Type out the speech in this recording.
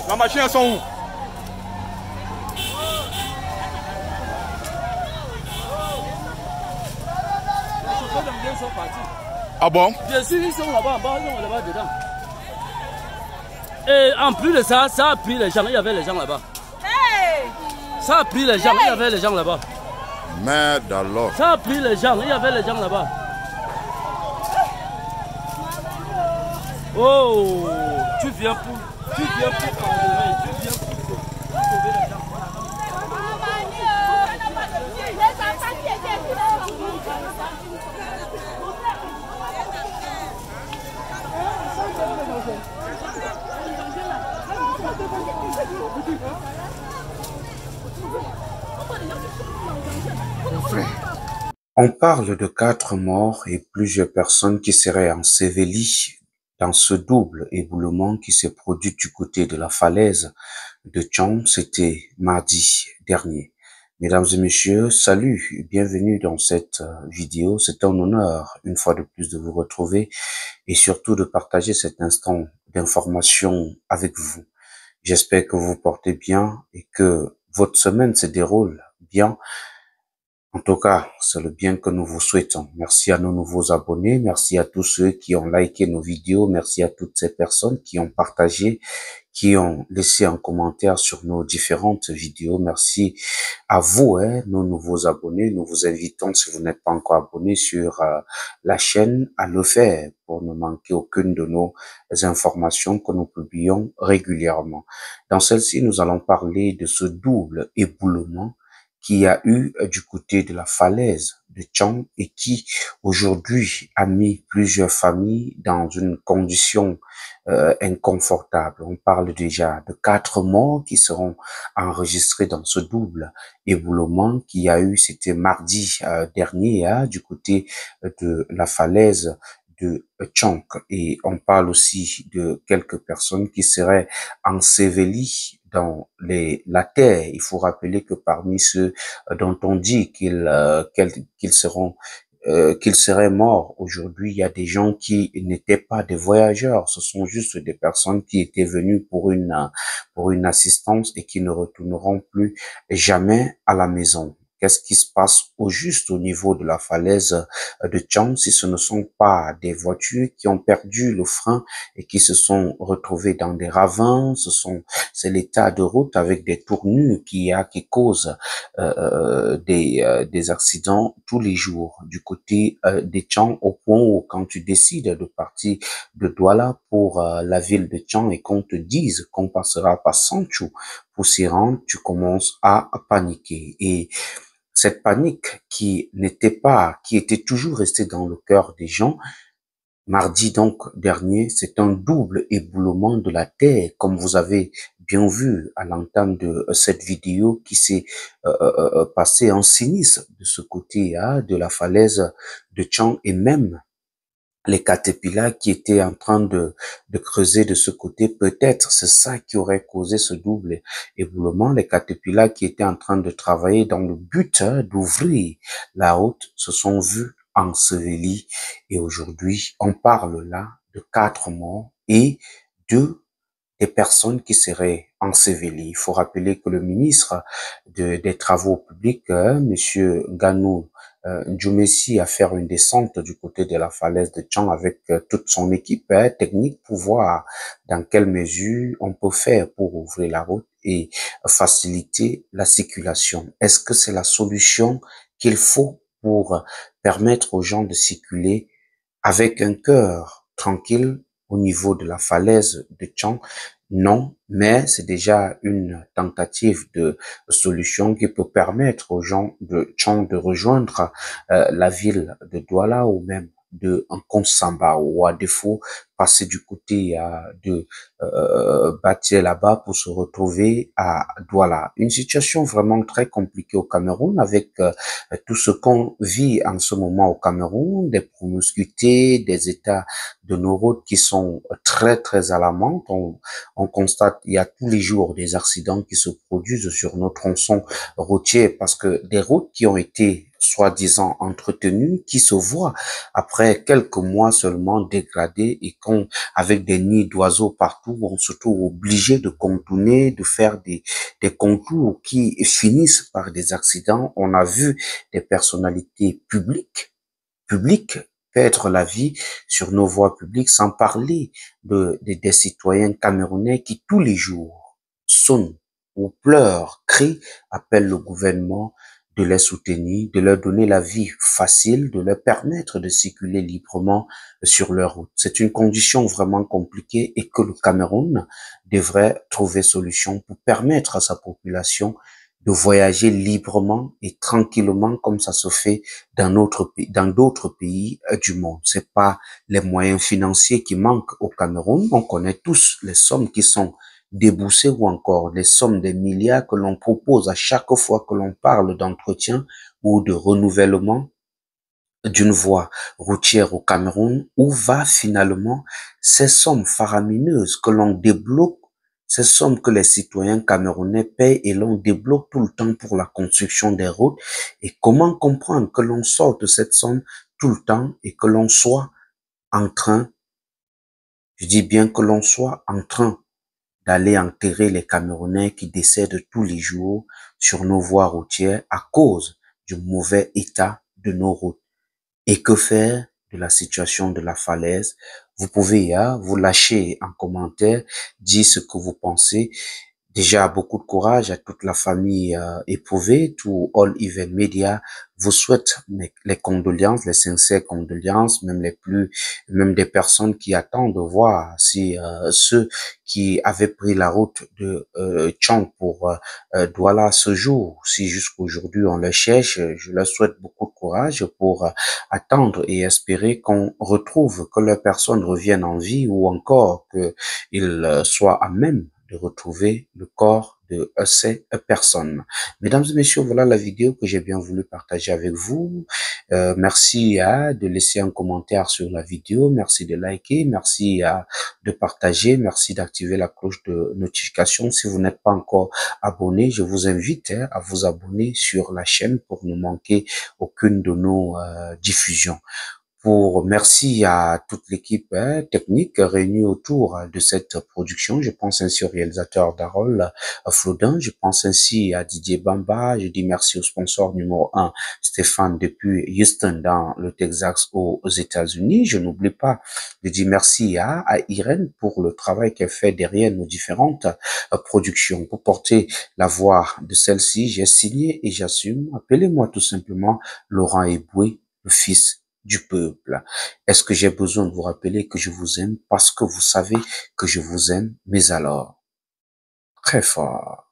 La machine, elles sont où? Ah bon? Bien sûr, ils sont là-bas, là-bas dedans. Et en plus de ça, ça a pris les gens, il y avait les gens là-bas. Ça a pris les gens, il y avait les gens là-bas. Merde alors. Ça a pris les gens, il y avait les gens là-bas. Oh, tu viens pour sauver les gens. On parle de 4 morts et plusieurs personnes qui seraient ensevelies dans ce double éboulement qui s'est produit du côté de la falaise de Tchang. C'était mardi dernier. Mesdames et messieurs, salut et bienvenue dans cette vidéo. C'est un honneur, une fois de plus, de vous retrouver et surtout de partager cet instant d'information avec vous. J'espère que vous vous portez bien et que votre semaine se déroule bien. En tout cas, c'est le bien que nous vous souhaitons. Merci à nos nouveaux abonnés, merci à tous ceux qui ont liké nos vidéos, merci à toutes ces personnes qui ont partagé, qui ont laissé un commentaire sur nos différentes vidéos. Merci à vous, nos nouveaux abonnés. Nous vous invitons, si vous n'êtes pas encore abonné sur la chaîne, à le faire pour ne manquer aucune de nos informations que nous publions régulièrement. Dans celle-ci, nous allons parler de ce double éboulement qu'il y a eu du côté de la falaise de Tchang et qui aujourd'hui a mis plusieurs familles dans une condition inconfortable. On parle déjà de 4 morts qui seront enregistrés dans ce double éboulement qu'il y a eu, c'était mardi dernier, du côté de la falaise de Tchang. Et on parle aussi de quelques personnes qui seraient ensevelies dans la terre. Il faut rappeler que parmi ceux dont on dit qu'ils seraient morts aujourd'hui, il y a des gens qui n'étaient pas des voyageurs. Ce sont juste des personnes qui étaient venues pour une assistance et qui ne retourneront plus jamais à la maison. Qu'est-ce qui se passe au juste au niveau de la falaise de Tchang si ce ne sont pas des voitures qui ont perdu le frein et qui se sont retrouvées dans des ravins? C'est l'état de route avec des tournures qui causent des accidents tous les jours du côté de Tchang, au point où quand tu décides de partir de Douala pour la ville de Tchang et qu'on te dise qu'on passera par Sanchou pour s'y rendre, tu commences à paniquer. Et cette panique qui était toujours restée dans le cœur des gens, mardi donc dernier, c'est un double éboulement de la terre, comme vous avez bien vu à l'entame de cette vidéo qui s'est passée en sinistre de ce côté de la falaise de Tchang, et même les caterpillars qui étaient en train de creuser de ce côté. Peut-être c'est ça qui aurait causé ce double éboulement. Les caterpillars qui étaient en train de travailler dans le but d'ouvrir la route se sont vus ensevelis. Et aujourd'hui, on parle là de 4 morts et des personnes qui seraient ensevelies. Il faut rappeler que le ministre des Travaux publics, Monsieur Ganou Djoumessi, a fait une descente du côté de la falaise de Tchang avec toute son équipe technique pour voir dans quelle mesure on peut faire pour ouvrir la route et faciliter la circulation. Est-ce que c'est la solution qu'il faut pour permettre aux gens de circuler avec un cœur tranquille au niveau de la falaise de Tchang? Non, mais c'est déjà une tentative de solution qui peut permettre aux gens de Tchang de rejoindre la ville de Douala ou même de Nkonsamba, ou à défaut passer du côté de Batie là-bas pour se retrouver à Douala. Une situation vraiment très compliquée au Cameroun avec tout ce qu'on vit en ce moment au Cameroun, des promiscuités, des états de nos routes qui sont très très alarmantes. On constate, il y a tous les jours des accidents qui se produisent sur nos tronçons routiers parce que des routes qui ont été soi-disant entretenues, qui se voient après quelques mois seulement dégradées et qu'on, avec des nids d'oiseaux partout, on se trouve obligé de contourner, de faire des contours qui finissent par des accidents. On a vu des personnalités publiques perdre la vie sur nos voies publiques, sans parler des citoyens camerounais qui tous les jours sonnent ou pleurent, crient, appellent le gouvernement de les soutenir, de leur donner la vie facile, de leur permettre de circuler librement sur leur route. C'est une condition vraiment compliquée et que le Cameroun devrait trouver solution pour permettre à sa population de voyager librement et tranquillement comme ça se fait dans d'autres pays du monde. C'est pas les moyens financiers qui manquent au Cameroun. On connaît tous les sommes qui sont déboursées ou encore les sommes des milliards que l'on propose à chaque fois que l'on parle d'entretien ou de renouvellement d'une voie routière au Cameroun. Où va finalement ces sommes faramineuses que l'on débloque, ces sommes que les citoyens camerounais payent et l'on débloque tout le temps pour la construction des routes? Et comment comprendre que l'on sorte cette somme tout le temps et que l'on soit en train, je dis bien que l'on soit en train d'aller enterrer les Camerounais qui décèdent tous les jours sur nos voies routières à cause du mauvais état de nos routes? Et que faire de la situation de la falaise? Vous pouvez vous lâcher en commentaire, dire ce que vous pensez. Déjà, beaucoup de courage à toute la famille éprouvée. Tout All Event Media vous souhaite les condoléances, les sincères condoléances, même des personnes qui attendent de voir si ceux qui avaient pris la route de Tchang pour Douala ce jour, si jusqu'aujourd'hui on le cherche. Je leur souhaite beaucoup de courage pour attendre et espérer qu'on retrouve, que leur personne revienne en vie ou encore qu'ils soient à même de retrouver le corps de ces personnes. Mesdames et messieurs, voilà la vidéo que j'ai bien voulu partager avec vous. Merci de laisser un commentaire sur la vidéo, merci de liker, merci de partager, merci d'activer la cloche de notification. Si vous n'êtes pas encore abonné, je vous invite à vous abonner sur la chaîne pour ne manquer aucune de nos diffusions. Merci à toute l'équipe technique réunie autour de cette production. Je pense ainsi au réalisateur Darol Flodin. Je pense ainsi à Didier Bamba. Je dis merci au sponsor numéro 1, Stéphane, depuis Houston, dans le Texas, aux États-Unis. Je n'oublie pas de dire merci à Irène pour le travail qu'elle fait derrière nos différentes productions. Pour porter la voix de celle-ci, j'ai signé et j'assume. Appelez-moi tout simplement Laurent Eboué, le fils du peuple. Est-ce que j'ai besoin de vous rappeler que je vous aime parce que vous savez que je vous aime, mais alors, très fort.